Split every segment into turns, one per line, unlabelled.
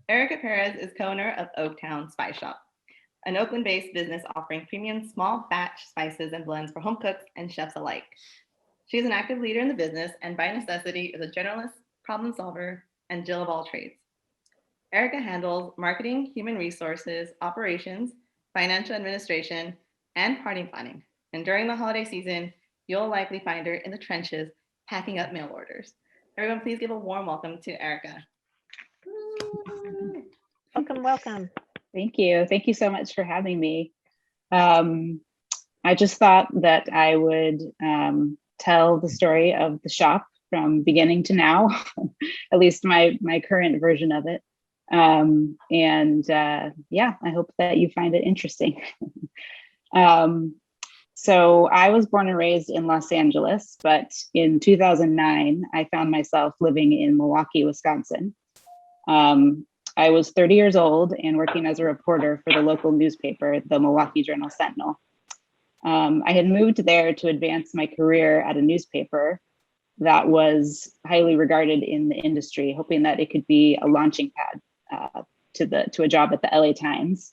Erica Perez is co-owner of Oaktown Spice Shop, an Oakland-based business offering premium small batch spices and blends for home cooks and chefs alike. She's an active leader in the business and by necessity is a generalist, problem solver, and Jill of all trades. Erica handles marketing, human resources, operations, financial administration, and party planning. And during the holiday season, you'll likely find her in the trenches packing up mail orders. Everyone, please give a warm welcome to Erica.
Welcome, welcome.
Thank you. Thank you so much for having me. I just thought that I would tell the story of the shop from beginning to now, at least my current version of it. Yeah, I hope that you find it interesting. So I was born and raised in Los Angeles, but in 2009, I found myself living in Milwaukee, Wisconsin. I was 30 years old and working as a reporter for the local newspaper, the Milwaukee Journal-Sentinel. I had moved there to advance my career at a newspaper that was highly regarded in the industry, hoping that it could be a launching pad to a job at the LA Times.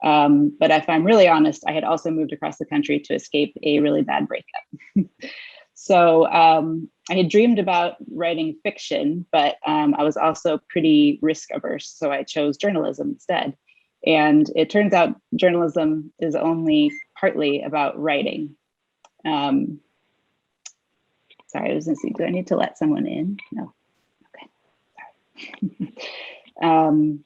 But if I'm really honest, I had also moved across the country to escape a really bad breakup. So I had dreamed about writing fiction, but I was also pretty risk averse. So I chose journalism instead. And it turns out journalism is only partly about writing. Sorry, I was gonna see, do I need to let someone in? No, okay, sorry.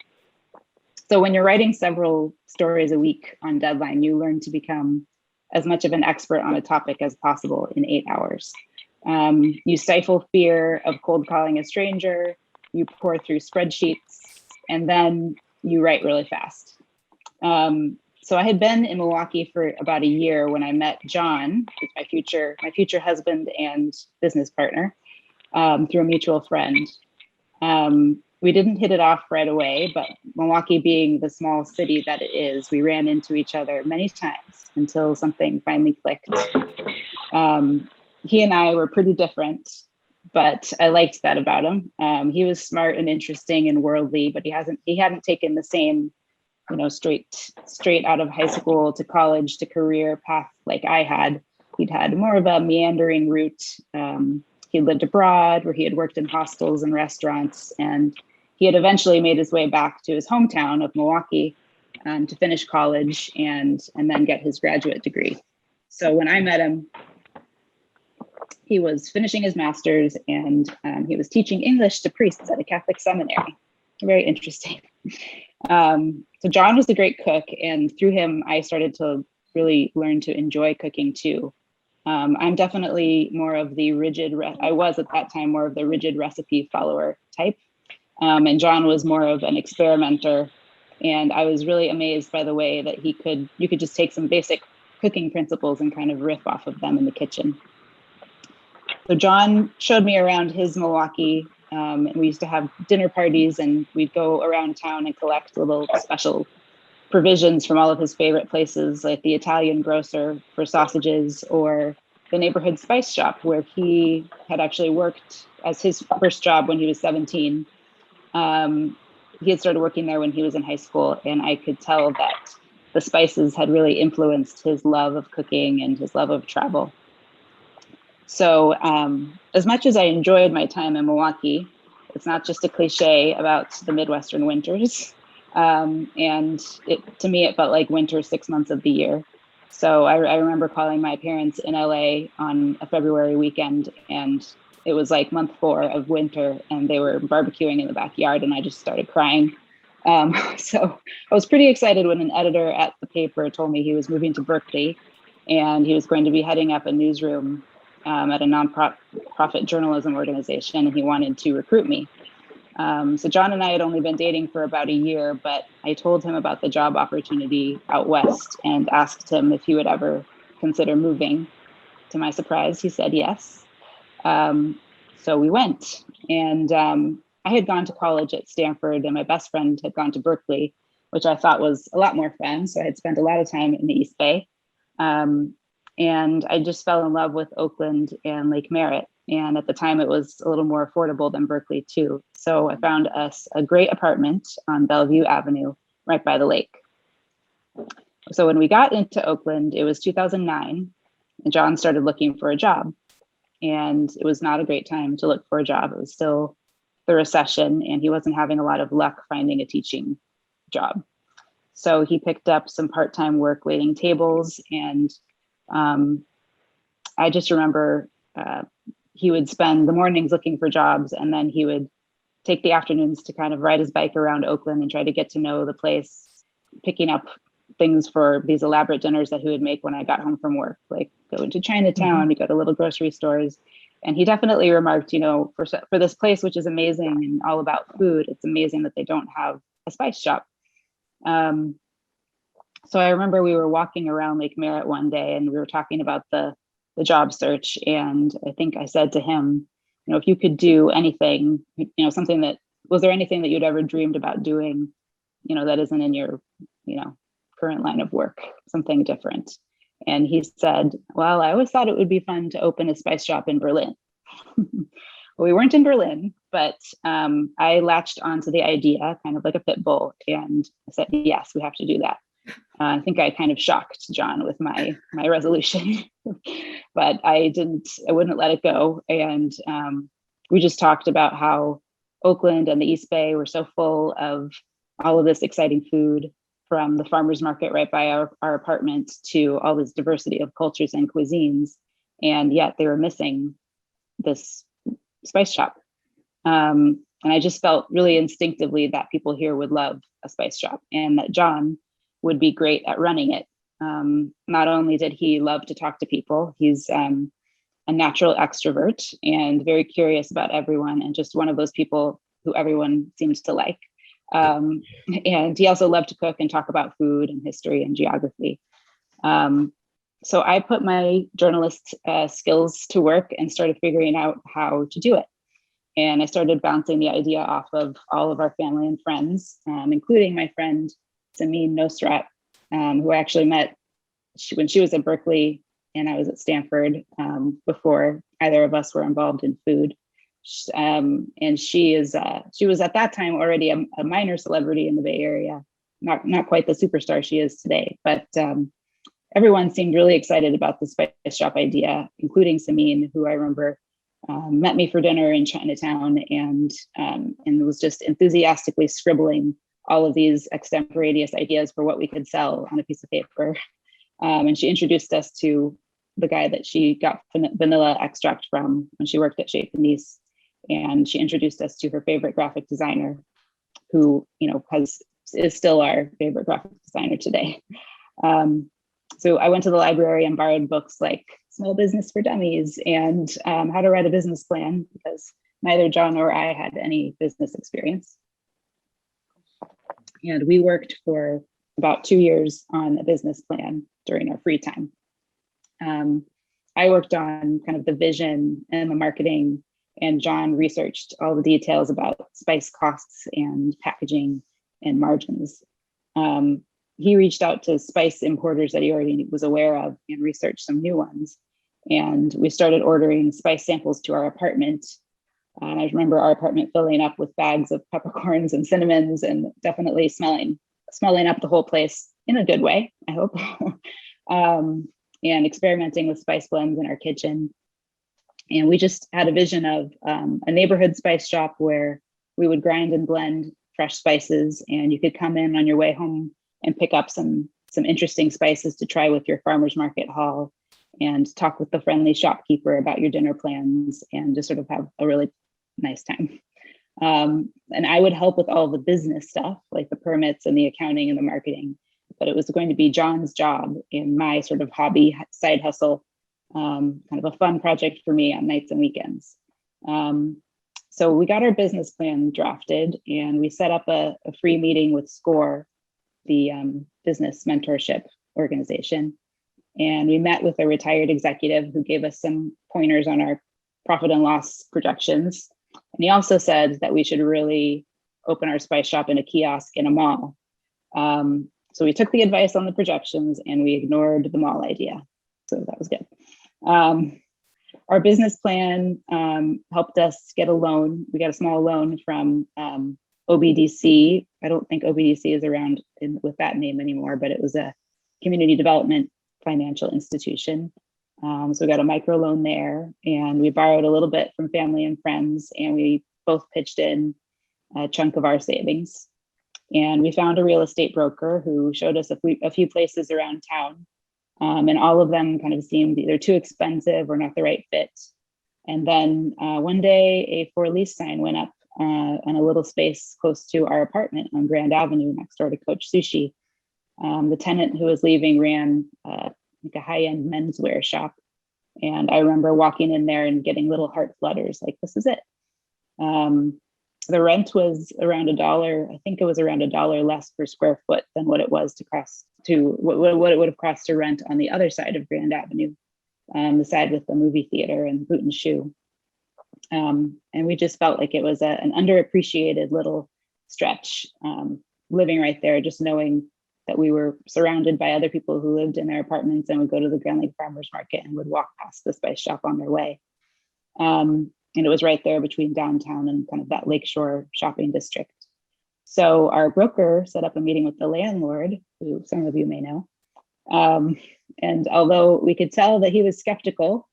So when you're writing several stories a week on deadline, you learn to become as much of an expert on a topic as possible in 8 hours. You stifle fear of cold calling a stranger, you pour through spreadsheets, and then you write really fast. So I had been in Milwaukee for about a year when I met John, who's my future husband and business partner, through a mutual friend. We didn't hit it off right away, but Milwaukee being the small city that it is, we ran into each other many times until something finally clicked. He and I were pretty different, but I liked that about him. He was smart and interesting and worldly, but he hadn't taken the same, straight out of high school to college to career path like I had. He'd had more of a meandering route. He lived abroad where he had worked in hostels and restaurants, and he had eventually made his way back to his hometown of Milwaukee to finish college and then get his graduate degree. So when I met him, he was finishing his master's and he was teaching English to priests at a Catholic seminary. Very interesting. So John was a great cook, and through him, I started to really learn to enjoy cooking too. I'm definitely more of the I was at that time more of the rigid recipe follower type. And John was more of an experimenter. And I was really amazed by the way that you could just take some basic cooking principles and kind of riff off of them in the kitchen. So John showed me around his Milwaukee, and we used to have dinner parties, and we'd go around town and collect little special provisions from all of his favorite places, like the Italian grocer for sausages or the neighborhood spice shop where he had actually worked as his first job when he was 17. He had started working there when he was in high school, and I could tell that the spices had really influenced his love of cooking and his love of travel. So as much as I enjoyed my time in Milwaukee, it's not just a cliche about the Midwestern winters. And to me, it felt like winter 6 months of the year. So I remember calling my parents in LA on a February weekend, and it was like month 4 of winter, and they were barbecuing in the backyard, and I just started crying. So I was pretty excited when an editor at the paper told me he was moving to Berkeley, and he was going to be heading up a newsroom at a nonprofit journalism organization, and he wanted to recruit me. So John and I had only been dating for about a year, but I told him about the job opportunity out west and asked him if he would ever consider moving. To my surprise, he said yes. So we went, and I had gone to college at Stanford, and my best friend had gone to Berkeley, which I thought was a lot more fun. So I had spent a lot of time in the East Bay. And I just fell in love with Oakland and Lake Merritt. And at the time, it was a little more affordable than Berkeley too. So I found us a great apartment on Bellevue Avenue, right by the lake. So when we got into Oakland, it was 2009, and John started looking for a job. And it was not a great time to look for a job. It was still the recession, and he wasn't having a lot of luck finding a teaching job. So he picked up some part-time work waiting tables. And I just remember he would spend the mornings looking for jobs, and then he would take the afternoons to kind of ride his bike around Oakland and try to get to know the place, picking up things for these elaborate dinners that he would make when I got home from work, like go into Chinatown, to go to little grocery stores. And he definitely remarked, for this place, which is amazing and all about food, it's amazing that they don't have a spice shop. So I remember we were walking around Lake Merritt one day, and we were talking about the job search. And I think I said to him, if you could do anything, something that, was there anything that you'd ever dreamed about doing, that isn't in your, current line of work, something different? And he said, well, I always thought it would be fun to open a spice shop in Berlin. Well, we weren't in Berlin, but I latched onto the idea, kind of like a pit bull, and I said, yes, we have to do that. I think I kind of shocked John with my resolution, but I wouldn't let it go. And we just talked about how Oakland and the East Bay were so full of all of this exciting food, from the farmer's market right by our apartment to all this diversity of cultures and cuisines. And yet they were missing this spice shop. And I just felt really instinctively that people here would love a spice shop, and that John would be great at running it. Not only did he love to talk to people, he's a natural extrovert and very curious about everyone, and just one of those people who everyone seems to like. And he also loved to cook and talk about food and history and geography. So I put my journalist skills to work and started figuring out how to do it. And I started bouncing the idea off of all of our family and friends, including my friend Samin Nosrat, who I actually met when she was at Berkeley and I was at Stanford, before either of us were involved in food. And she was at that time already a minor celebrity in the Bay Area, not quite the superstar she is today, but everyone seemed really excited about the spice shop idea, including Samin, who I remember met me for dinner in Chinatown and was just enthusiastically scribbling all of these extemporaneous ideas for what we could sell on a piece of paper. And she introduced us to the guy that she got vanilla extract from when she worked at Chez Panisse. And she introduced us to her favorite graphic designer, who is still our favorite graphic designer today. So I went to the library and borrowed books like Small Business for Dummies and How to Write a Business Plan, because neither John nor I had any business experience. And we worked for about 2 years on a business plan during our free time. I worked on kind of the vision and the marketing, and John researched all the details about spice costs and packaging and margins. He reached out to spice importers that he already was aware of and researched some new ones. And we started ordering spice samples to our apartment. And I remember our apartment filling up with bags of peppercorns and cinnamons, and definitely smelling up the whole place in a good way, I hope. And experimenting with spice blends in our kitchen. And we just had a vision of a neighborhood spice shop where we would grind and blend fresh spices, and you could come in on your way home and pick up some interesting spices to try with your farmer's market haul, and talk with the friendly shopkeeper about your dinner plans, and just sort of have a really nice time. And I would help with all the business stuff, like the permits and the accounting and the marketing, but it was going to be John's job and my sort of hobby side hustle, kind of a fun project for me on nights and weekends. So we got our business plan drafted, and we set up a free meeting with SCORE, the business mentorship organization. And we met with a retired executive who gave us some pointers on our profit and loss projections. And he also said that we should really open our spice shop in a kiosk in a mall. So we took the advice on the projections and we ignored the mall idea. So that was good. our business plan helped us get a loan. We got a small loan from OBDC. I don't think OBDC is around with that name anymore, but it was a community development financial institution. So we got a micro loan there, and we borrowed a little bit from family and friends, and we both pitched in a chunk of our savings. And we found a real estate broker who showed us a few places around town. And all of them kind of seemed either too expensive or not the right fit. And then one day a for lease sign went up on a little space close to our apartment on Grand Avenue next door to Coach Sushi. The tenant who was leaving ran like a high-end menswear shop. And I remember walking in there and getting little heart flutters, like, this is it. The rent was around $1. I think it was around $1 less per square foot than what it was what it would have cost to rent on the other side of Grand Avenue, the side with the movie theater and Boot and Shoe. And we just felt like it was an underappreciated little stretch, living right there, just knowing that we were surrounded by other people who lived in their apartments and would go to the Grand Lake Farmers Market and would walk past the spice shop on their way. And it was right there between downtown and kind of that lakeshore shopping district. So our broker set up a meeting with the landlord, who some of you may know. And although we could tell that he was skeptical,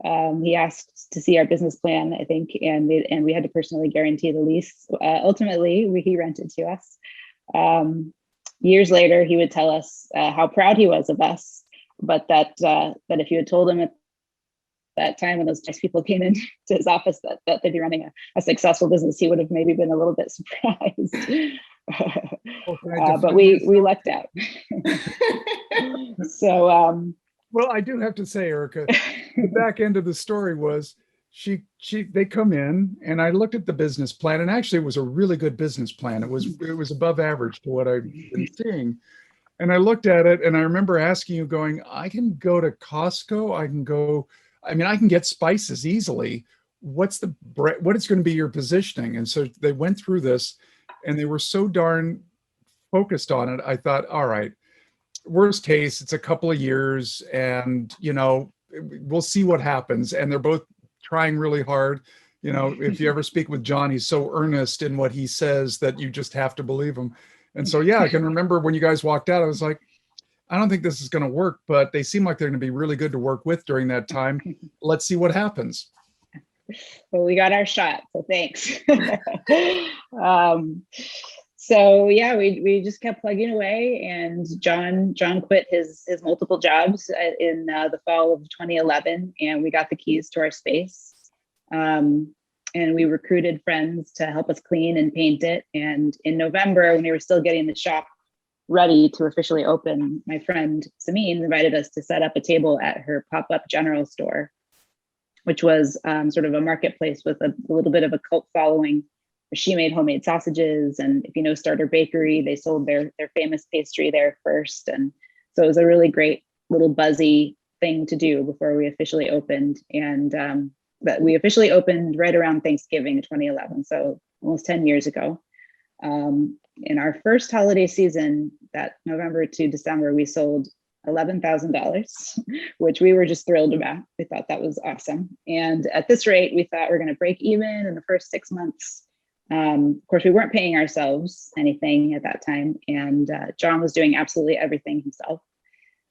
he asked to see our business plan, I think, and we had to personally guarantee the lease. Ultimately, he rented to us. Years later, he would tell us how proud he was of us, but that if you had told him at that time when those people came into his office that they'd be running a successful business, he would have maybe been a little bit surprised. But we lucked out. So
well, I do have to say, Erica, the back end of the story was they come in and I looked at the business plan, and actually it was a really good business plan. It was above average to what I've been seeing. And I looked at it and I remember asking you, going, I can go to Costco, I can get spices easily. What is going to be your positioning? And so they went through this and they were so darn focused on it. I thought, all right, worst case, it's a couple of years and, we'll see what happens. And they're both trying really hard. If you ever speak with John, he's so earnest in what he says that you just have to believe him. And so, yeah, I can remember when you guys walked out, I was like, I don't think this is going to work, but they seem like they're going to be really good to work with during that time. Let's see what happens.
Well, we got our shot, so thanks. So yeah, we just kept plugging away, and John quit his multiple jobs in the fall of 2011, and we got the keys to our space. And we recruited friends to help us clean and paint it. And in November, when we were still getting the shop ready to officially open, my friend Samine invited us to set up a table at her pop-up general store, which was sort of a marketplace with a little bit of a cult following. She made homemade sausages, and if you know Starter Bakery, they sold their famous pastry there first. And so it was a really great little buzzy thing to do before we officially opened. And but we officially opened right around Thanksgiving 2011, so almost 10 years ago. In our first holiday season, that November to December, we sold $11,000, which we were just thrilled about. We thought that was awesome. And at this rate, we thought we're going to break even in the first 6 months. Of course, we weren't paying ourselves anything at that time. And John was doing absolutely everything himself.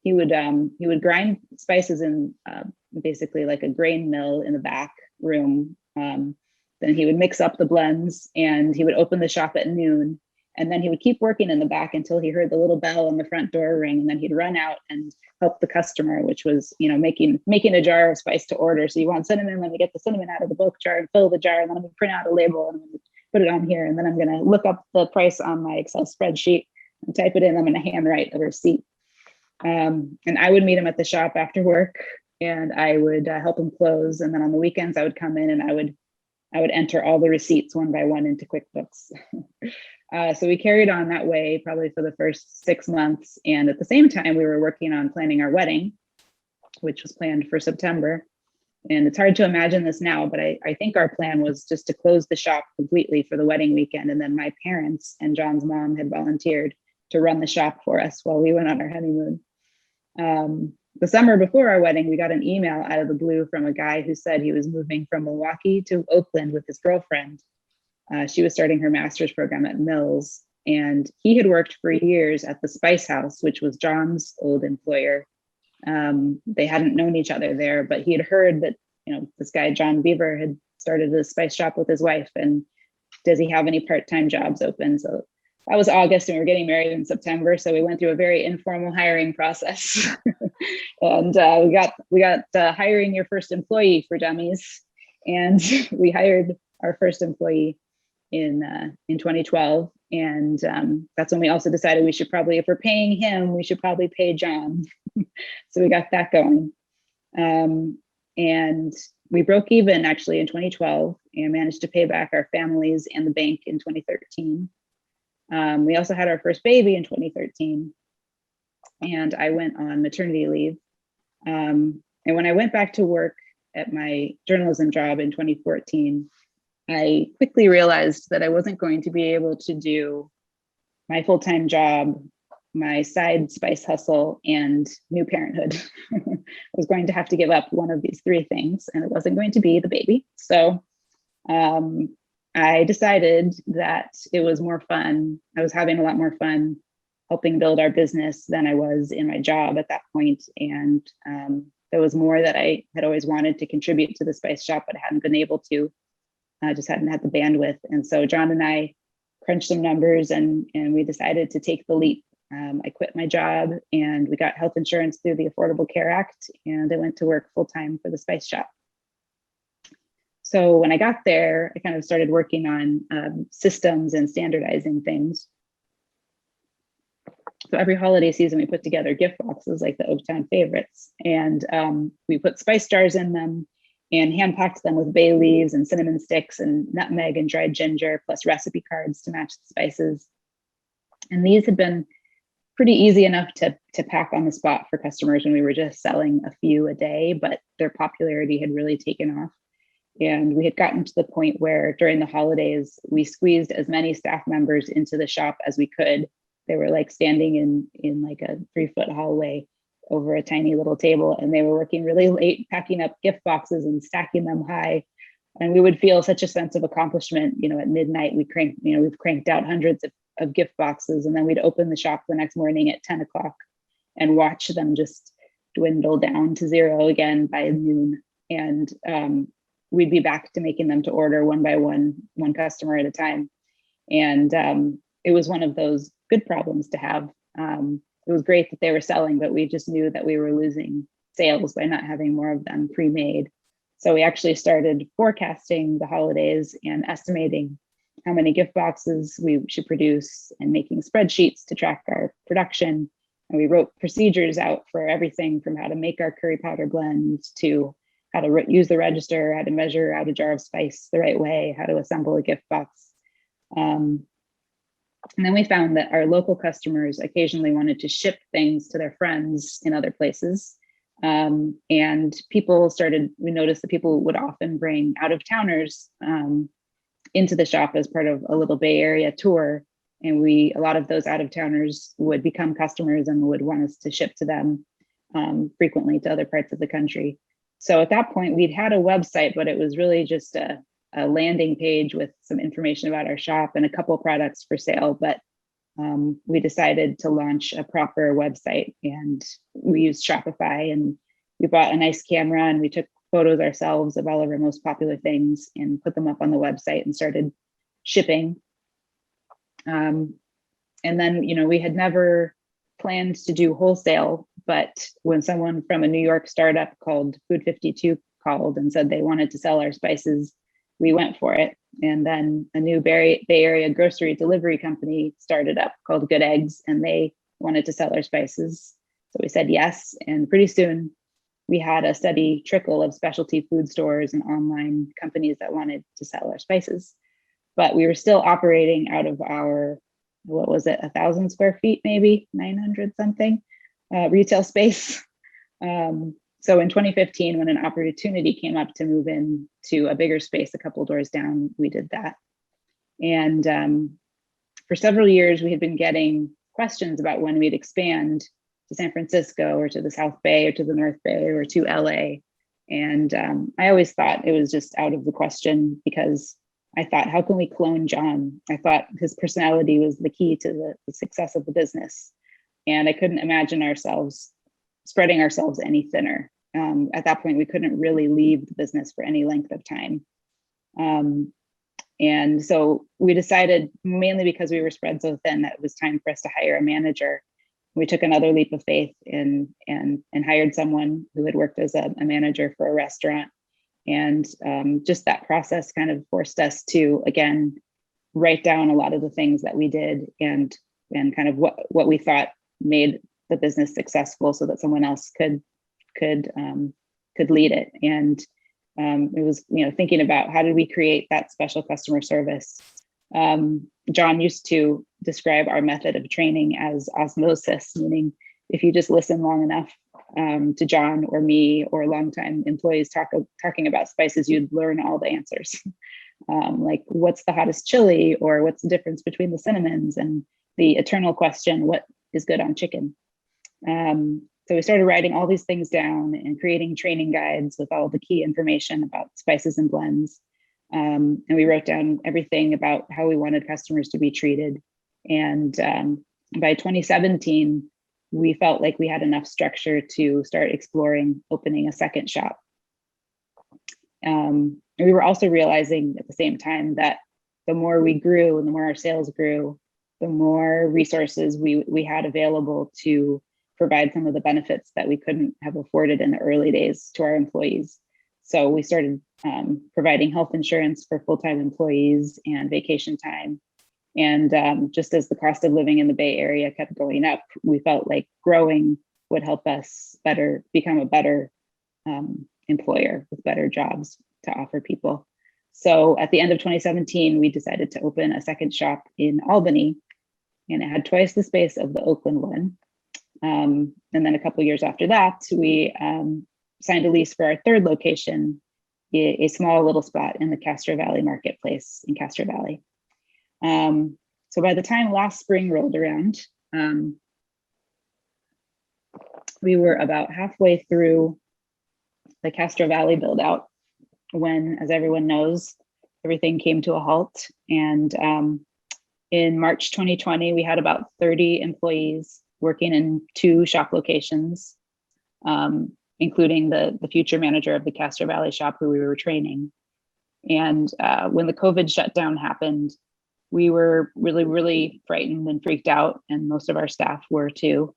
He would grind spices in basically like a grain mill in the back room. Then he would mix up the blends, and he would open the shop at noon. And then he would keep working in the back until he heard the little bell on the front door ring. And then he'd run out and help the customer, which was, making a jar of spice to order. So you want cinnamon, let me get the cinnamon out of the bulk jar and fill the jar. And then I'm gonna print out a label and I'm gonna put it on here. And then I'm gonna look up the price on my Excel spreadsheet and type it in. I'm gonna handwrite a receipt. And I would meet him at the shop after work, and I would help him close. And then on the weekends, I would come in and I would enter all the receipts one by one into QuickBooks. So we carried on that way probably for the first 6 months. And at the same time, we were working on planning our wedding, which was planned for September. And it's hard to imagine this now, but I think our plan was just to close the shop completely for the wedding weekend. And then my parents and John's mom had volunteered to run the shop for us while we went on our honeymoon. the summer before our wedding, we got an email out of the blue from a guy who said he was moving from Milwaukee to Oakland with his girlfriend. She was starting her master's program at Mills, and he had worked for years at the Spice House, which was John's old employer. They hadn't known each other there, but he had heard that, this guy, John Beaver, had started a spice shop with his wife, and does he have any part-time jobs open? So that was August, and we were getting married in September. So we went through a very informal hiring process. And we got hiring your first employee for dummies. And we hired our first employee in 2012. And that's when we also decided we should probably, if we're paying him, we should probably pay John. So we got that going. And we broke even actually in 2012 and managed to pay back our families and the bank in 2013. We also had our first baby in 2013, and I went on maternity leave. And when I went back to work at my journalism job in 2014, I quickly realized that I wasn't going to be able to do my full-time job, my side spice hustle, and new parenthood. I was going to have to give up one of these three things, and it wasn't going to be the baby. So I decided that it was more fun. I was having a lot more fun helping build our business than I was in my job at that point. And there was more that I had always wanted to contribute to the spice shop, but hadn't been able to. I just hadn't had the bandwidth. And so John and I crunched some numbers, and we decided to take the leap. I quit my job, and we got health insurance through the Affordable Care Act, and I went to work full-time for the spice shop. So when I got there, I kind of started working on systems and standardizing things. So every holiday season, we put together gift boxes like the Oaktown favorites, and we put spice jars in them and hand packed them with bay leaves and cinnamon sticks and nutmeg and dried ginger, plus recipe cards to match the spices. And these had been pretty easy enough to pack on the spot for customers when we were just selling a few a day, but their popularity had really taken off. And we had gotten to the point where during the holidays, we squeezed as many staff members into the shop as we could. They were like standing in like a 3-foot hallway over a tiny little table, and they were working really late, packing up gift boxes and stacking them high. And we would feel such a sense of accomplishment. At midnight, we've cranked out hundreds of gift boxes, and then we'd open the shop the next morning at 10 o'clock and watch them just dwindle down to zero again by noon. And we'd be back to making them to order one by one customer at a time. And it was one of those good problems to have. It was great that they were selling, but we just knew that we were losing sales by not having more of them pre-made. So we actually started forecasting the holidays and estimating how many gift boxes we should produce and making spreadsheets to track our production. And we wrote procedures out for everything from how to make our curry powder blend to how to use the register, how to measure out a jar of spice the right way, how to assemble a gift box. And then we found that our local customers occasionally wanted to ship things to their friends in other places. And we noticed that people would often bring out-of-towners into the shop as part of a little Bay Area tour. And a lot of those out-of-towners would become customers and would want us to ship to them frequently to other parts of the country. So at that point, we'd had a website, but it was really just a landing page with some information about our shop and a couple products for sale. But we decided to launch a proper website, and we used Shopify, and we bought a nice camera, and we took photos ourselves of all of our most popular things and put them up on the website and started shipping. And then, we had never planned to do wholesale, but when someone from a New York startup called Food 52 called and said they wanted to sell our spices, we went for it. And then a new Bay Area grocery delivery company started up called Good Eggs, and they wanted to sell our spices. So we said yes, and pretty soon we had a steady trickle of specialty food stores and online companies that wanted to sell our spices. But we were still operating out of our, 1,000 square feet, maybe 900 something retail space. So in 2015, when an opportunity came up to move in to a bigger space a couple doors down, we did that. And for several years, we had been getting questions about when we'd expand San Francisco or to the South Bay or to the North Bay or to LA. And I always thought it was just out of the question, because I thought, how can we clone John? I thought his personality was the key to the success of the business. And I couldn't imagine ourselves spreading ourselves any thinner. At that point, we couldn't really leave the business for any length of time. And so we decided, mainly because we were spread so thin, that it was time for us to hire a manager. We took another leap of faith and hired someone who had worked as a manager for a restaurant. And just that process kind of forced us to, again, write down a lot of the things that we did and kind of what we thought made the business successful, so that someone else could lead it. And it was, thinking about how did we create that special customer service. John used to describe our method of training as osmosis, meaning if you just listen long enough to John or me or longtime employees talking about spices, you'd learn all the answers. Like, what's the hottest chili, or what's the difference between the cinnamons, and the eternal question, what is good on chicken? So we started writing all these things down and creating training guides with all the key information about spices and blends. And we wrote down everything about how we wanted customers to be treated. And by 2017, we felt like we had enough structure to start exploring opening a second shop. And we were also realizing at the same time that the more we grew and the more our sales grew, the more resources we had available to provide some of the benefits that we couldn't have afforded in the early days to our employees. So we started providing health insurance for full-time employees and vacation time. And just as the cost of living in the Bay Area kept going up, we felt like growing would help us become a better employer with better jobs to offer people. So at the end of 2017, we decided to open a second shop in Albany, and it had twice the space of the Oakland one. And then a couple of years after that, we signed a lease for our third location, a small little spot in the Castro Valley marketplace in Castro Valley. So by the time last spring rolled around, we were about halfway through the Castro Valley build out when, as everyone knows, everything came to a halt. And in March 2020, we had about 30 employees working in 2 shop locations, including the future manager of the Castro Valley shop who we were training. And when the COVID shutdown happened, we were really, really frightened and freaked out, and most of our staff were too.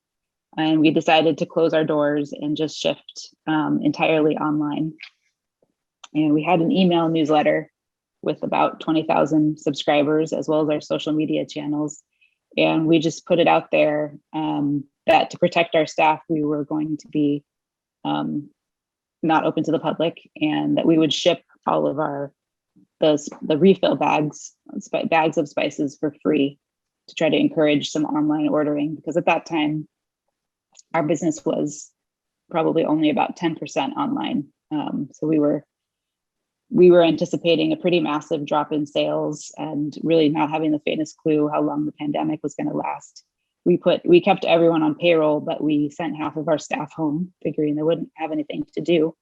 And we decided to close our doors and just shift entirely online. And we had an email newsletter with about 20,000 subscribers, as well as our social media channels. And we just put it out there that to protect our staff, we were going to be not open to the public, and that we would ship all of the refill bags of spices for free to try to encourage some online ordering, because at that time, our business was probably only about 10% online. So we were anticipating a pretty massive drop in sales, and really not having the faintest clue how long the pandemic was going to last. We kept everyone on payroll, but we sent half of our staff home, figuring they wouldn't have anything to do.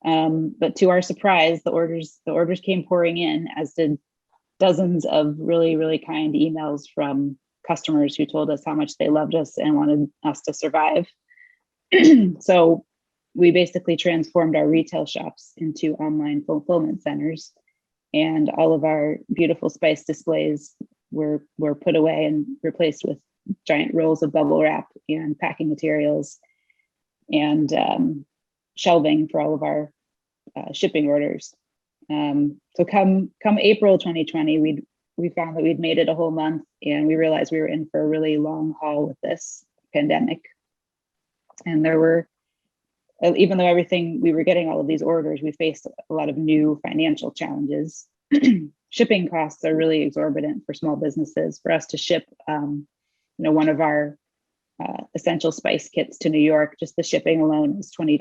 But to our surprise, the orders came pouring in, as did dozens of really, really kind emails from customers who told us how much they loved us and wanted us to survive. So we basically transformed our retail shops into online fulfillment centers, and all of our beautiful spice displays were put away and replaced with giant rolls of bubble wrap and packing materials and shelving for all of our shipping orders. So come April 2020, we found that we'd made it a whole month, and we realized we were in for a really long haul with this pandemic. And there were, even though we were getting all of these orders, we faced a lot of new financial challenges. Shipping costs are really exorbitant for small businesses. For us to ship, one of our essential spice kits to New York, just the shipping alone is $20.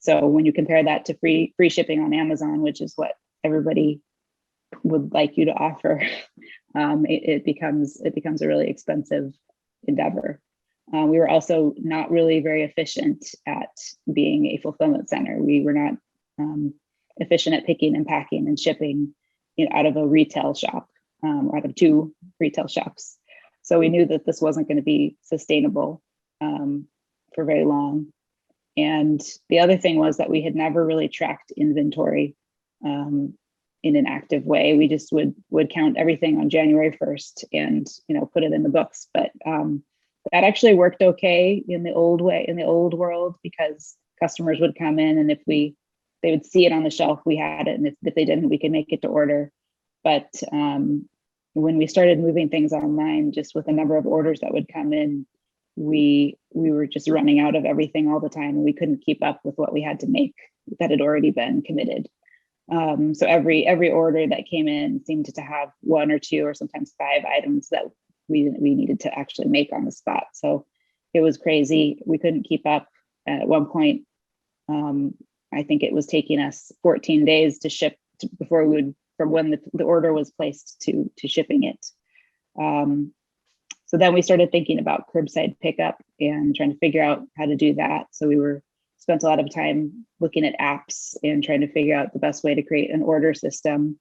So when you compare that to free shipping on Amazon, which is what everybody would like you to offer, it becomes a really expensive endeavor. We were also not really very efficient at being a fulfillment center. We were not efficient at picking and packing and shipping, out of a retail shop, or out of 2 retail shops. So we knew that this wasn't going to be sustainable for very long. And the other thing was that we had never really tracked inventory in an active way. We just would count everything on January 1st and put it in the books. But that actually worked okay in the old world, because customers would come in, and if they would see it on the shelf, we had it, and if they didn't, we could make it to order. But when we started moving things online, just with the number of orders that would come in, we were just running out of everything all the time, and we couldn't keep up with what we had to make that had already been committed. So every order that came in seemed to have 1 or 2 or sometimes 5 items that we needed to actually make on the spot. So it was crazy. We couldn't keep up. At one point, I think it was taking us 14 days to ship before we would, from when the order was placed to shipping it. So then we started thinking about curbside pickup and trying to figure out how to do that. So we spent a lot of time looking at apps and trying to figure out the best way to create an order system.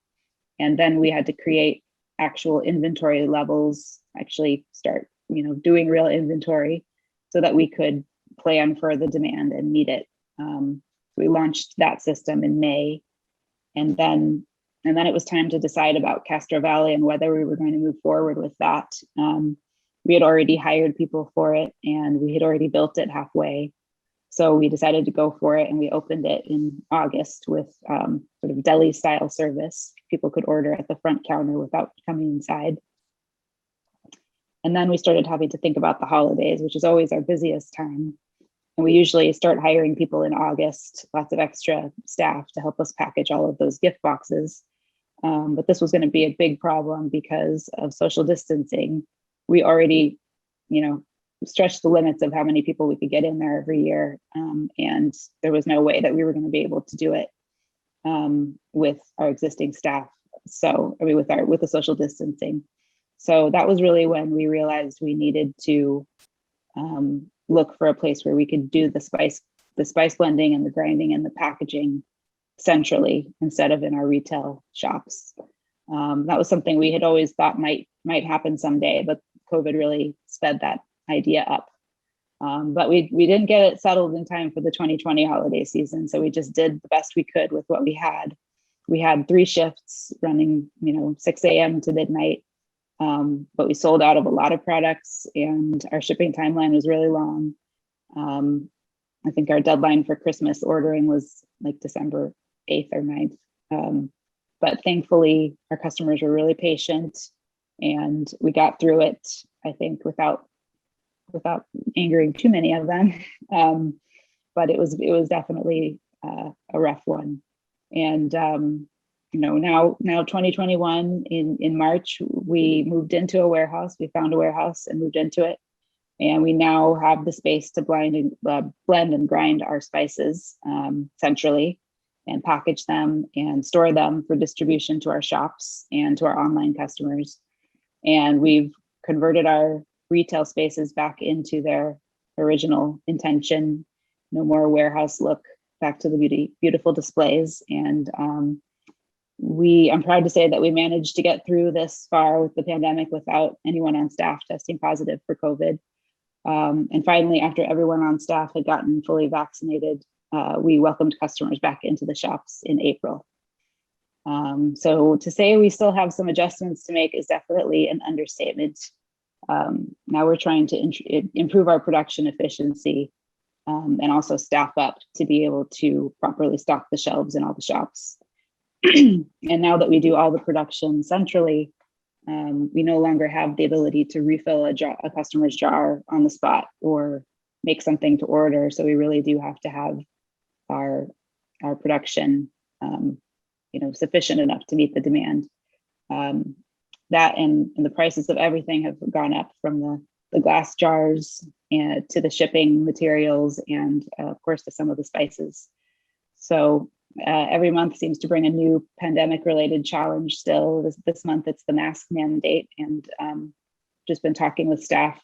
And then we had to create actual inventory levels, actually start, doing real inventory so that we could plan for the demand and meet it. We launched that system in May, and then it was time to decide about Castro Valley and whether we were going to move forward with that. We had already hired people for it, and we had already built it halfway. So we decided to go for it, and we opened it in August with sort of deli style service. People could order at the front counter without coming inside. And then we started having to think about the holidays, which is always our busiest time. And we usually start hiring people in August, lots of extra staff to help us package all of those gift boxes. But this was going to be a big problem because of social distancing. We already, stretched the limits of how many people we could get in there every year. And there was no way that we were going to be able to do it with our existing staff. So, with the social distancing. So that was really when we realized we needed to look for a place where we could do the spice blending and the grinding and the packaging centrally instead of in our retail shops. That was something we had always thought might happen someday, but COVID really sped that idea up. But we didn't get it settled in time for the 2020 holiday season. So we just did the best we could with what we had. We had 3 shifts running, 6 a.m. to midnight. But we sold out of a lot of products, and our shipping timeline was really long. I think our deadline for Christmas ordering was like December 8th or 9th. But thankfully, our customers were really patient, and we got through it, I think, without angering too many of them. But it was definitely a rough one. And now 2021 in March, we moved into a warehouse. We found a warehouse and moved into it. And we now have the space to blend and grind our spices centrally and package them and store them for distribution to our shops and to our online customers. And we've converted our retail spaces back into their original intention. No more warehouse look, back to the beautiful displays. And I'm proud to say that we managed to get through this far with the pandemic without anyone on staff testing positive for COVID. And finally, after everyone on staff had gotten fully vaccinated, we welcomed customers back into the shops in April. So to say we still have some adjustments to make is definitely an understatement. Now we're trying to improve our production efficiency and also staff up to be able to properly stock the shelves in all the shops. And now that we do all the production centrally, we no longer have the ability to refill a customer's jar on the spot or make something to order. So we really do have to have our production, sufficient enough to meet the demand. That and the prices of everything have gone up, from the glass jars and to the shipping materials and of course to some of the spices. So every month seems to bring a new pandemic related challenge still. This month it's the mask mandate, and just been talking with staff.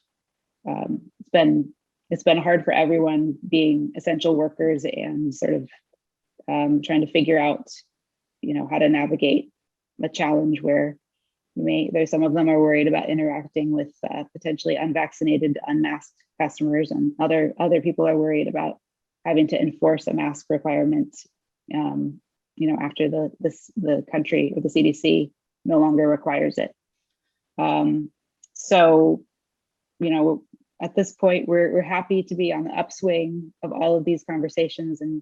It's been hard for everyone being essential workers and sort of trying to figure out, how to navigate a challenge where there's some of them are worried about interacting with potentially unvaccinated, unmasked customers, and other people are worried about having to enforce a mask requirement, after the country or the CDC no longer requires it. So, at this point, we're happy to be on the upswing of all of these conversations and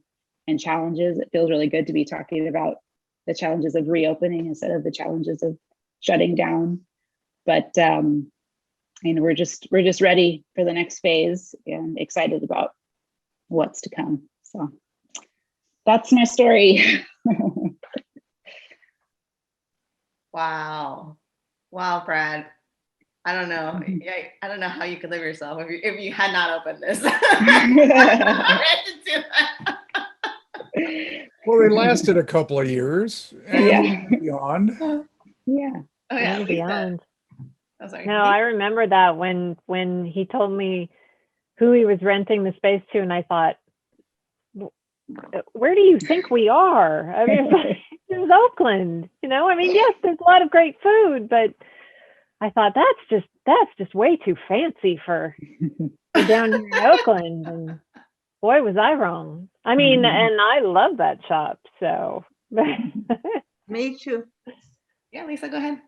challenges. It feels really good to be talking about the challenges of reopening instead of the challenges of shutting down. But we're just ready for the next phase and excited about what's to come. So that's my story.
Wow, Brad. I don't know. I don't know how you could live yourself if you had not opened this.
Well, they lasted a couple of years and beyond.
Yeah.
Oh yeah,
And beyond.
Oh, sorry.
No, I remember that when he told me who he was renting the space to, and I thought, where do you think we are? I mean, it's Oakland, yes, there's a lot of great food, but I thought that's just way too fancy for down here in Oakland. And boy, was I wrong. I mean, and I love that shop. So
Me too.
Yeah, Lisa, go ahead.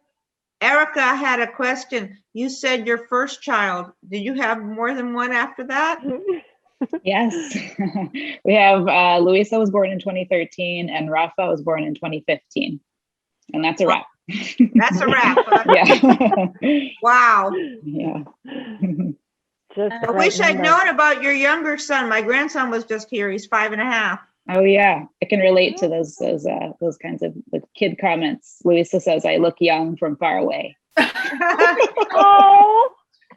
Erica had a question. You said your first child. Did you have more than one after that?
Yes. We have Luisa was born in 2013 and Rafa was born in 2015. And that's a wrap.
That's a wrap. Huh?
Yeah.
Wow.
Yeah.
I wish I'd known about your younger son. My grandson was just here. He's 5.5.
Oh yeah, I can relate to those kinds of kid comments. Luisa says I look young from far away.
Oh,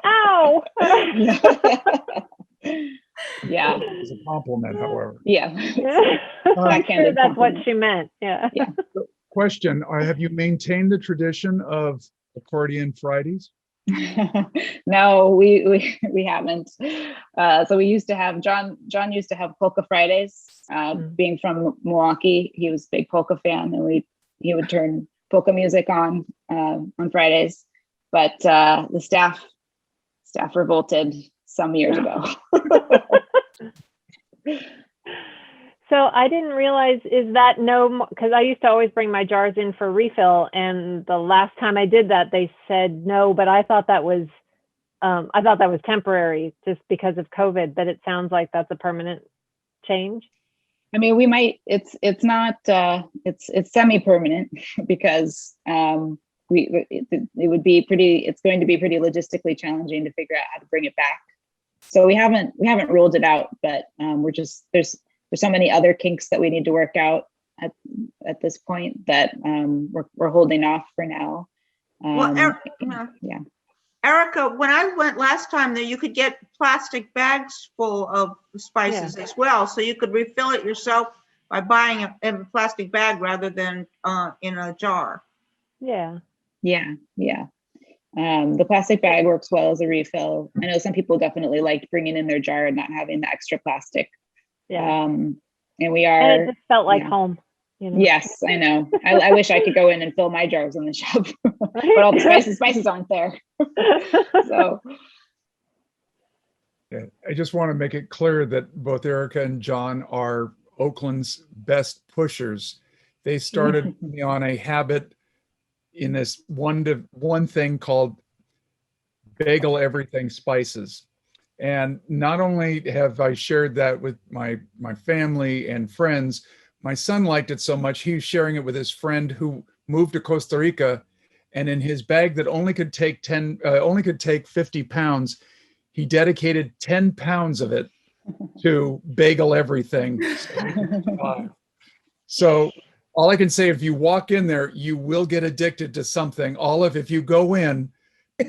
ow.
Yeah.
It's a compliment, however.
Yeah.
I'm sure that's what she meant. Yeah.
Yeah.
Question, have you maintained the tradition of accordion Fridays?
No, we haven't. So we used to have John used to have polka Fridays. Being from Milwaukee, he was a big polka fan, and he would turn polka music on Fridays. But the staff revolted some years ago.
So I didn't realize, is that no, because I used to always bring my jars in for refill, and the last time I did that, they said no, but I thought that was temporary just because of COVID, but it sounds like that's a permanent change.
I mean, we might, it's not, it's semi-permanent because it's going to be pretty logistically challenging to figure out how to bring it back. So we haven't ruled it out, but there's so many other kinks that we need to work out at this point that we're holding off for now.
Yeah. Erica, when I went last time there, you could get plastic bags full of spices as well. So you could refill it yourself by buying it in a plastic bag rather than in a jar.
Yeah.
Yeah. The plastic bag works well as a refill. I know some people definitely liked bringing in their jar and not having the extra plastic.
Yeah.
And it
just felt like home.
Yes, I know. I wish I could go in and fill my jars in the shop, but all the spices aren't there. So
Yeah, I just want to make it clear that both Erica and John are Oakland's best pushers. They started me on a habit in this one thing called bagel everything spices. And not only have I shared that with my family and friends, my son liked it so much, he was sharing it with his friend who moved to Costa Rica, and in his bag that only could take 50 pounds, he dedicated 10 pounds of it to bagel everything. So all I can say, if you walk in there, you will get addicted to something. Olive, if you go in,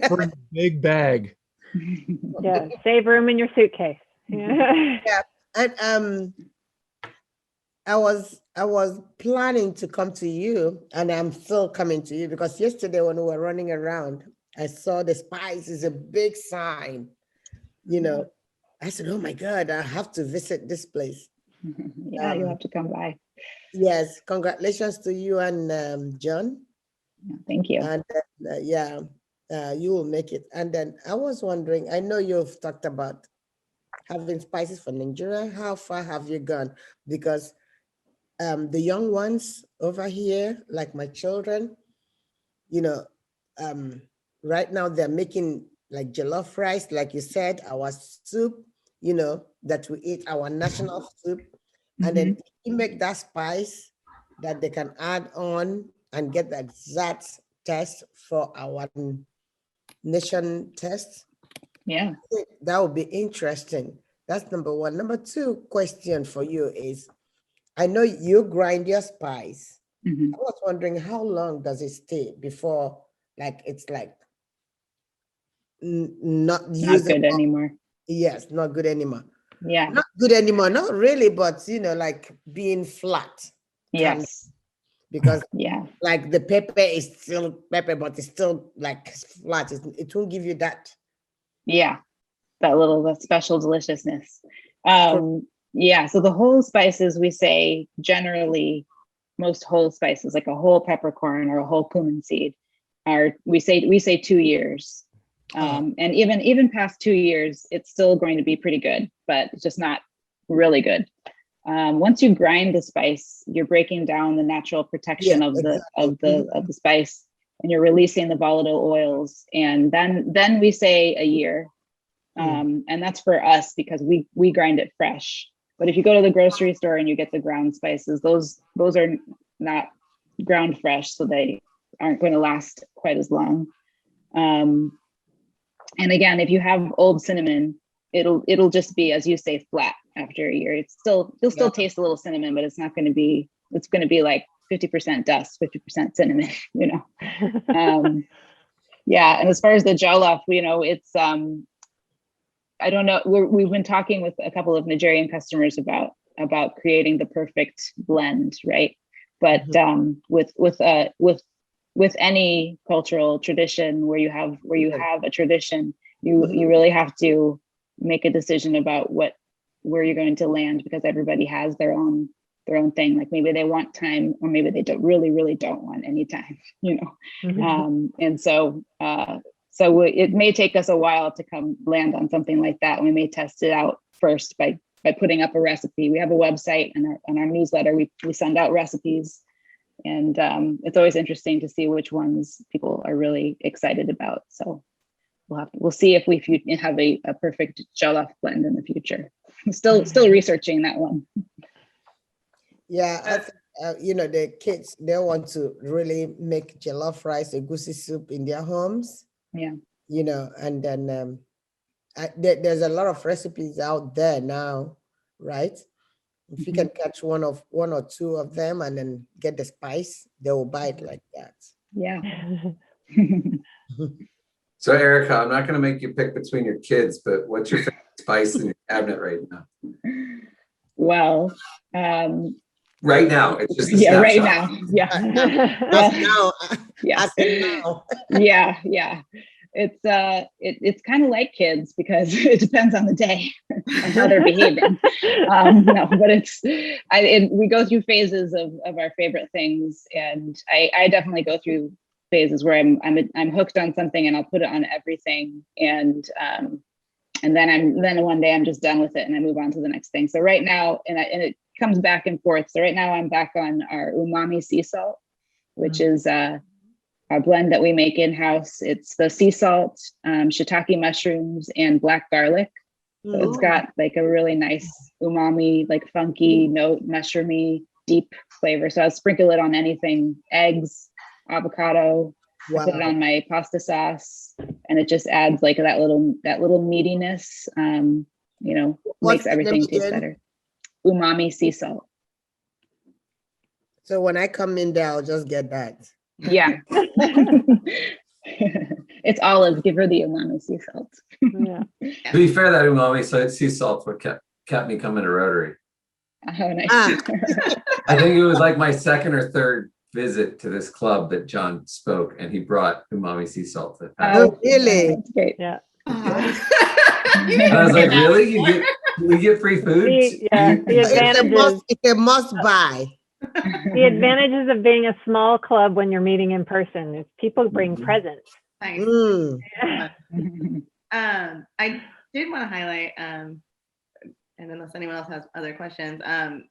bring a big bag.
Yeah, save room in your suitcase.
Yeah, and I was planning to come to you, and I'm still coming to you because yesterday when we were running around, I saw the spice is a big sign. you know, I said, oh my God, I have to visit this place.
Yeah, you'll have to come by.
Yes, congratulations to you and John.
Yeah, thank you.
And you will make it. And then I was wondering, I know you've talked about having spices for Nigeria. How far have you gone? Because the young ones over here, like my children, you know, right now they're making like jollof rice, like you said, our soup, you know, that we eat, our national soup. And then you make that spice that they can add on and get the exact test for our nation test.
Yeah.
That would be interesting. That's number one. Number two question for you is, I know you grind your spice. I was wondering, how long does it stay before like it's like not
good anymore?
Yes, not good anymore.
Yeah.
Not good anymore, not really, but you know, like being flat.
Yes.
Because
yeah,
like the pepper is still pepper, but it's still like flat. It won't give you that.
Yeah, that special deliciousness. Yeah, so the whole spices, we say generally, most whole spices, like a whole peppercorn or a whole cumin seed, we say 2 years. And even past 2 years, it's still going to be pretty good, but it's just not really good. Once you grind the spice, you're breaking down the natural protection of the spice, and you're releasing the volatile oils. And then we say a year. And that's for us because we grind it fresh. But if you go to the grocery store and you get the ground spices, those are not ground fresh, so they aren't going to last quite as long. And again, if you have old cinnamon, it'll just be, as you say, flat after a year. You'll still taste a little cinnamon, but it's going to be like 50% dust, 50% cinnamon, you know. Yeah. And as far as the jollof, you know, it's I don't know. We've been talking with a couple of Nigerian customers about creating the perfect blend, right? But with any cultural tradition where you have a tradition, you really have to make a decision about where you're going to land, because everybody has their own thing. Like maybe they want time, or maybe they really don't want any time, you know. And so it may take us a while to come land on something like that. We may test it out first by putting up a recipe. We have a website, and on our newsletter, we send out recipes. And it's always interesting to see which ones people are really excited about. So we'll see if we have a perfect jollof blend in the future. I'm still researching that one.
Yeah, I think, you know, the kids, they want to really make jollof rice, egusi soup in their homes.
Yeah.
You know, and then there's a lot of recipes out there now, right? If you can catch one or two of them and then get the spice, they will buy it like that.
Yeah.
So Erica, I'm not going to make you pick between your kids, but what's your favorite spice in your cabinet right now?
Well,
right now, it's just a
snapshot.
Right
now, yeah.
Now.
Yes.
Now.
Yeah. It's kind of like kids, because it depends on the day and how they're behaving. No, but we go through phases of our favorite things, and I definitely go through phases where I'm hooked on something and I'll put it on everything, and then one day I'm just done with it and I move on to the next thing. So right now, and it comes back and forth. So right now I'm back on our umami sea salt, which is our blend that we make in-house. It's the sea salt, shiitake mushrooms, and black garlic. So it's got like a really nice umami, like funky note, mushroomy, deep flavor. So I'll sprinkle it on anything, eggs, avocado.
Wow.
I put it on my pasta sauce, and it just adds like that little meatiness, you know, makes everything taste better. Umami sea salt.
So when I come in there, I'll just get that.
Yeah. It's Olive. Give her the umami sea salt.
Yeah.
To be fair, that umami sea salt what kept me coming to Rotary.
Oh, nice.
I think it was like my second or third visit to this club that John spoke, and he brought umami sea salt.
Oh, really?
That's great.
Yeah.
And I was like, really? We get free food?
The
It's a
advantages.
must, it's a must buy.
The advantages of being a small club when you're meeting in person is people bring presents.
Nice.
Mm.
I did want to highlight, and unless anyone else has other questions,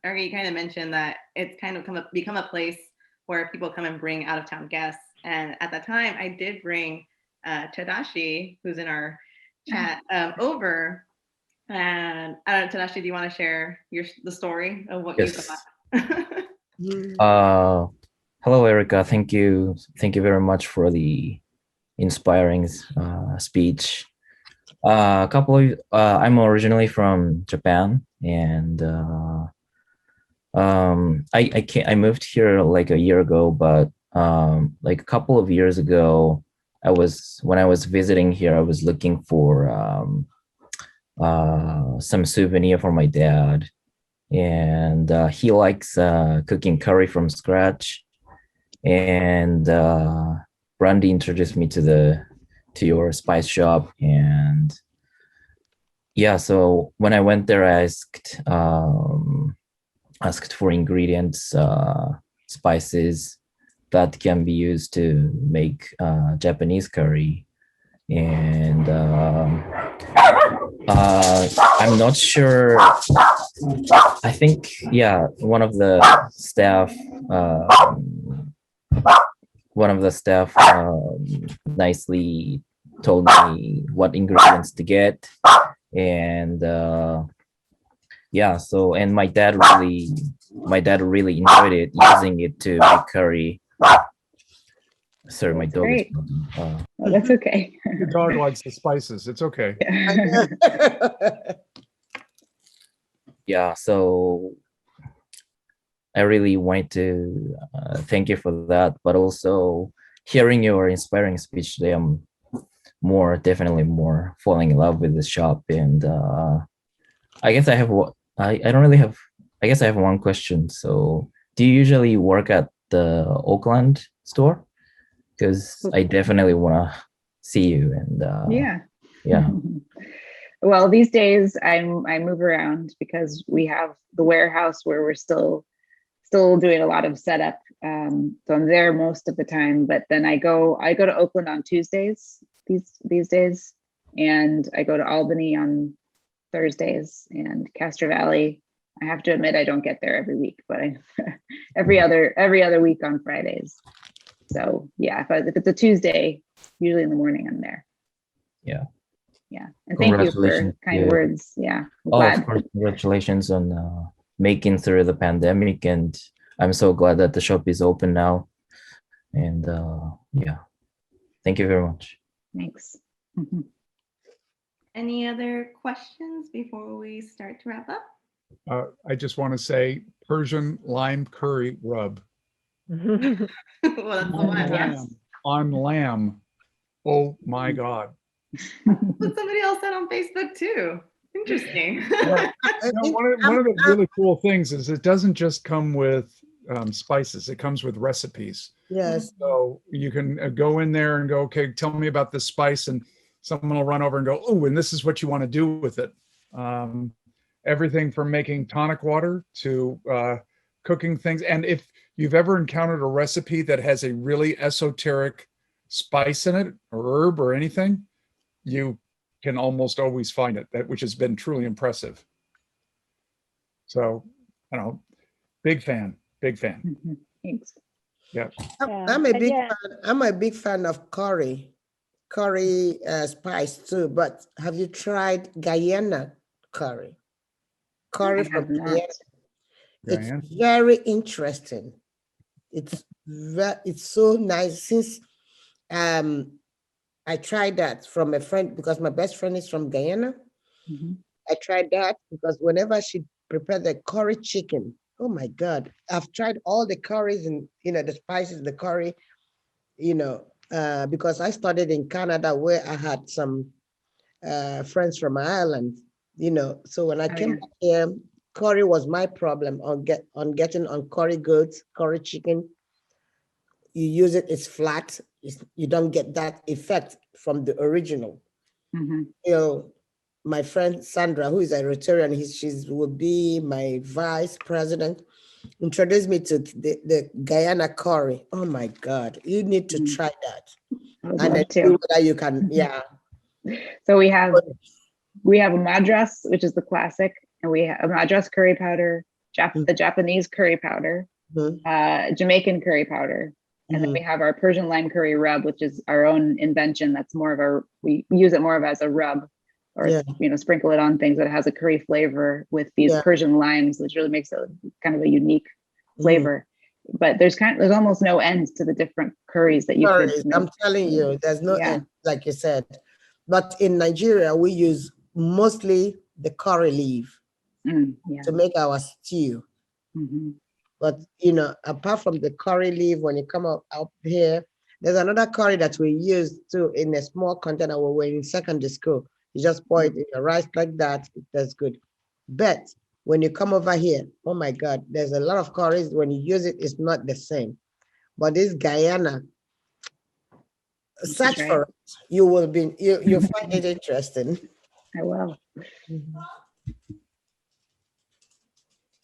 Ergie, you kind of mentioned that it's kind of become a place where people come and bring out of town guests. And at that time, I did bring Tadashi, who's in our chat, over. And Tadashi, do you want to share the story of what you thought?
Hello, Erica. Thank you very much for the inspiring speech. I'm originally from Japan, and I moved here like a year ago, but like a couple of years ago, when I was visiting here, I was looking for some souvenir for my dad, and he likes cooking curry from scratch. And Brandy introduced me to your spice shop, and yeah, so when I went there, I asked for ingredients, spices that can be used to make Japanese curry, and I'm not sure. I think, yeah, one of the staff nicely told me what ingredients to get, and yeah, so, and my dad really enjoyed it, using it to make curry. Sorry, my dog is
Oh, that's okay.
Your dog likes the spices. It's okay.
Yeah, so I really wanted to thank you for that, but also hearing your inspiring speech today, I'm definitely more falling in love with the shop. And I guess I have I guess I have one question. So do you usually work at the Oakland store? Because I definitely want to see you. And yeah.
Well, these days I move around because we have the warehouse where we're still doing a lot of setup. So I'm there most of the time, but then I go to Oakland on Tuesdays these days, and I go to Albany on Thursdays, and Castro Valley. I have to admit I don't get there every week, but every other week on Fridays. So yeah, if it's a Tuesday, usually in the morning I'm there.
Yeah.
Yeah, and thank you for kind words. Yeah, I'm glad.
Of course, congratulations on making through the pandemic, and I'm so glad that the shop is open now. And yeah, thank you very much.
Thanks.
Any other questions before we start to wrap up?
I just want to say Persian lime curry rub.
Well, that's the one. Yes.
On lamb. Oh my God.
But somebody else said on Facebook too. Interesting.
One of the really cool things is it doesn't just come with spices, it comes with recipes.
Yes.
So you can go in there and go, okay, tell me about this spice, and someone will run over and go, oh, and this is what you want to do with it. Everything from making tonic water to cooking things. And if you've ever encountered a recipe that has a really esoteric spice in it, or herb or anything, you can almost always find it, which has been truly impressive. So, I don't know, big fan.
Thanks.
Yeah.
I'm a big fan of curry spice too, but have you tried Guyana curry? Curry from Guyana. It's very interesting. It's so nice. Since I tried that from a friend, because my best friend is from Guyana. I tried that because whenever she prepared the curry chicken, oh my God, I've tried all the curries and, the spices, the curry, because I studied in Canada where I had some friends from Ireland, so when I came back here, curry was my problem on getting on curry goods, curry chicken. You use it, it's flat. You don't get that effect from the original.
Mhm.
You know, my friend Sandra, who is a Rotarian, she's will be my vice president, introduced me to the Guyana curry. Oh my God, you need to try that.
I would
And then
love
see
to.
whether you can, yeah.
So we have a madras, which is the classic, and we have a madras curry powder, the Japanese curry powder, Jamaican curry powder, and then we have our Persian lime curry rub, which is our own invention. That's more of we use it more of as a rub, or sprinkle it on things that has a curry flavor with these Persian limes, which really makes it kind of a unique flavor. But there's almost no end to the different curries that you could make.
I'm telling you, there's no end, like you said. But in Nigeria, we use mostly the curry leaf to make our stew. But apart from the curry leaf, when you come up here, there's another curry that we use too in a small container when we're in secondary school. You just pour it in your rice like that. That's good. But when you come over here, oh my God, there's a lot of curries. When you use it, it's not the same. But this Guyana, search for it. You'll find it interesting.
I will.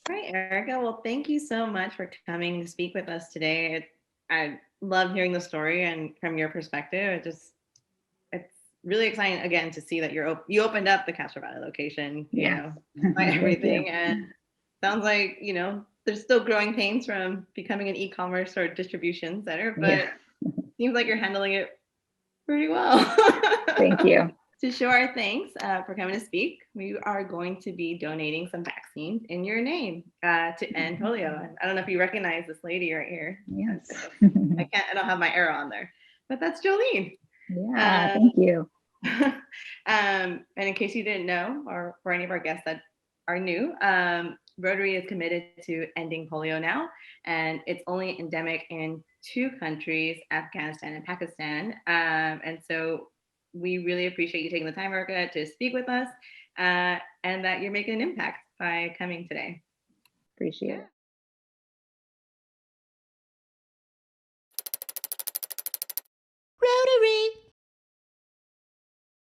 All right, Erica. Well, thank you so much for coming to speak with us today. I love hearing the story and from your perspective. It's really exciting again to see that you opened up the Castro Valley location, by everything, and sounds like there's still growing pains from becoming an e-commerce or distribution center, but seems like you're handling it pretty well.
Thank you.
To show our thanks for coming to speak, we are going to be donating some vaccines in your name to end polio. And I don't know if you recognize this lady right here.
Yes.
I don't have my arrow on there, but that's Jolene.
Yeah, thank you.
And in case you didn't know, or for any of our guests that are new, Rotary is committed to ending polio now, and it's only endemic in 2 countries, Afghanistan and Pakistan. And so we really appreciate you taking the time, Erica, to speak with us, and that you're making an impact by coming today.
Appreciate it.